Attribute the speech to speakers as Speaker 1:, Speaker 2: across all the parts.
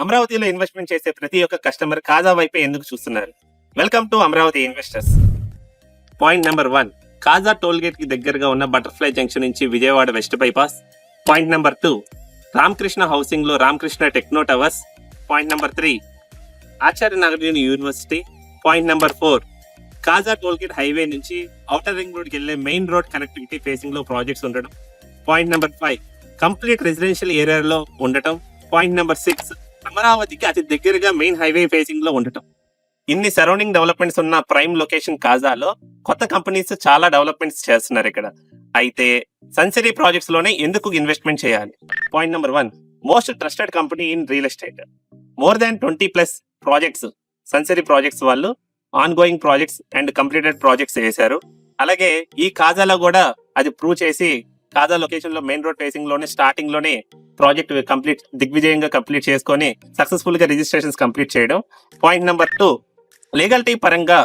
Speaker 1: అమరావతిలో ఇన్వెస్ట్మెంట్ చేసే ప్రతి ఒక్క కస్టమర్ కాజా వైపే ఎందుకు చూస్తున్నారు? Welcome to Amaravati investors. Point number 1, Kaza toll gate కి దగ్గరగా ఉన్న బటర్ఫ్లై జంక్షన్ నుంచి Vijayawada west bypass. Point number 2, Ramakrishna housing లో Ramakrishna techno towers. Point number 3, Acharya Nagar university. Point number 4, Kaza toll gate highway నుంచి ఔటర్ రింగ్ రోడ్ కి వెళ్లే మెయిన్ రోడ్ కనెక్టివిటీ ఫేసింగ్ లో projects ఉండడం. పాయింట్ నెంబర్ 5, కంప్లీట్ రెసిడెన్షియల్ ఏరియాలో ఉండటం. పాయింట్ నెంబర్ 6, అమరావతికి అతి దగ్గరగా మెయిన్ హైవే ఫేసింగ్ లో ఉండటం. ఇన్ని సరౌండింగ్ డెవలప్మెంట్స్ ఉన్న ప్రైమ్ లొకేషన్ కాజాలో కొత్త కంపెనీస్ చాలా డెవలప్మెంట్స్ చేస్తున్నారు ఇక్కడ. అయితే సన్సిరీ ప్రాజెక్ట్స్ లోనే ఎందుకు ఇన్వెస్ట్మెంట్ చేయాలి? Point number 1, most trusted company in real estate. More than 20+ projects సన్సిరీ ప్రాజెక్ట్స్ వాళ్ళు ongoing projects and completed projects చేశారు. అలాగే ఈ కాజాలో కూడా అది ప్రూవ్ చేసి కాజా లొకేషన్ లో మెయిన్ రోడ్ ఫేసింగ్ లోనే స్టార్టింగ్ లోనే ప్రాజెక్ట్ దిగ్విజయంగా కంప్లీట్ చేసుకొని సక్సెస్ఫుల్ గా రిజిస్ట్రేషన్స్ కంప్లీట్ చేయడం. పాయింట్ నెంబర్ 2, లీగల్టీ పరంగా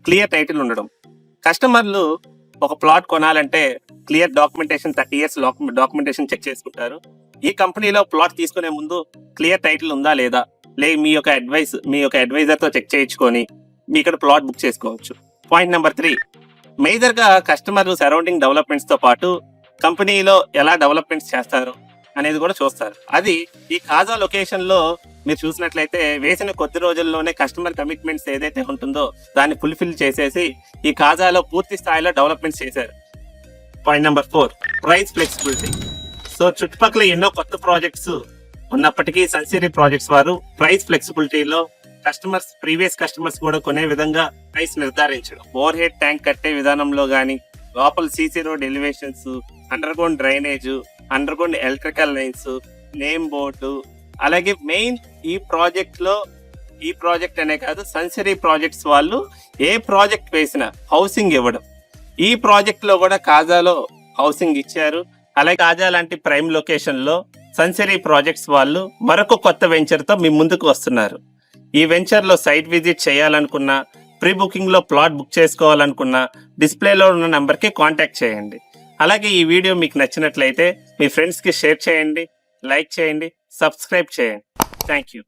Speaker 1: క్లియర్ టైటిల్ ఉండడం. కస్టమర్లు ఒక ప్లాట్ కొనాలంటే clear documentation 30 years documentation check చేసుకుంటారు. ఈ కంపెనీలో ప్లాట్ తీసుకునే ముందు క్లియర్ టైటిల్ ఉందా లేదా మీ యొక్క అడ్వైజర్ తో చెక్ చేయించుకొని మీ ఇక్కడ ప్లాట్ బుక్ చేసుకోవచ్చు. పాయింట్ నెంబర్ 3, మేజర్ గా కస్టమర్ సరౌండింగ్ డెవలప్మెంట్స్ తో పాటు కంపెనీలో ఎలా డెవలప్మెంట్స్ చేస్తారు అనేది కూడా చూస్తారు. అది ఈ కాజా లొకేషన్ లో మీరు చూసినట్లయితే వేసిన కొద్ది రోజుల్లోనే కస్టమర్ కమిట్మెంట్స్ ఏదైతే ఉంటుందో దాన్ని ఫుల్ఫిల్ చేసేసి ఈ కాజాలో పూర్తి స్థాయిలో డెవలప్మెంట్స్ చేశారు. Point number 4, price flexibility. So చుట్టుపక్కల ఎన్నో కొత్త ప్రాజెక్ట్స్ ఉన్నప్పటికీ సన్సిరీ ప్రాజెక్ట్స్ వారు ప్రైస్ ఫ్లెక్సిబిలిటీలో ప్రీవియస్ కస్టమర్స్ కూడా కొనే విధంగా ప్రైస్ నిర్ధారించడం. ఓవర్ హెడ్ ట్యాంక్ కట్టే విధానంలో గానీ, లోపల CC road elevations, under ground drainage, under ground electrical lines, name board, అలాగే మెయిన్ ఈ ప్రాజెక్ట్ అనే కాదు సన్సిరీ ప్రాజెక్ట్స్ వాళ్ళు ఏ ప్రాజెక్ట్ వేసినా హౌసింగ్ ఇవ్వడం. ఈ ప్రాజెక్ట్ లో కూడా కాజాలో హౌసింగ్ ఇచ్చారు. అలాగే కాజా లాంటి ప్రైమ్ లొకేషన్ లో సన్సిరీ ప్రాజెక్ట్స్ వాళ్ళు మరొక కొత్త వెంచర్ తో మీ ముందుకు వస్తున్నారు. ఈ వెంచర్ లో సైట్ విజిట్ చేయాలనుకున్నా, ప్రీ బుకింగ్ లో ప్లాట్ బుక్ చేసుకోవాలనుకున్నా డిస్ప్లేలో ఉన్న నంబర్ కి కాంటాక్ట్ చేయండి. అలాగే ఈ వీడియో మీకు నచ్చినట్లయితే మీ ఫ్రెండ్స్ కి షేర్ చేయండి, లైక్ చేయండి, సబ్స్క్రైబ్ చేయండి. Thank you.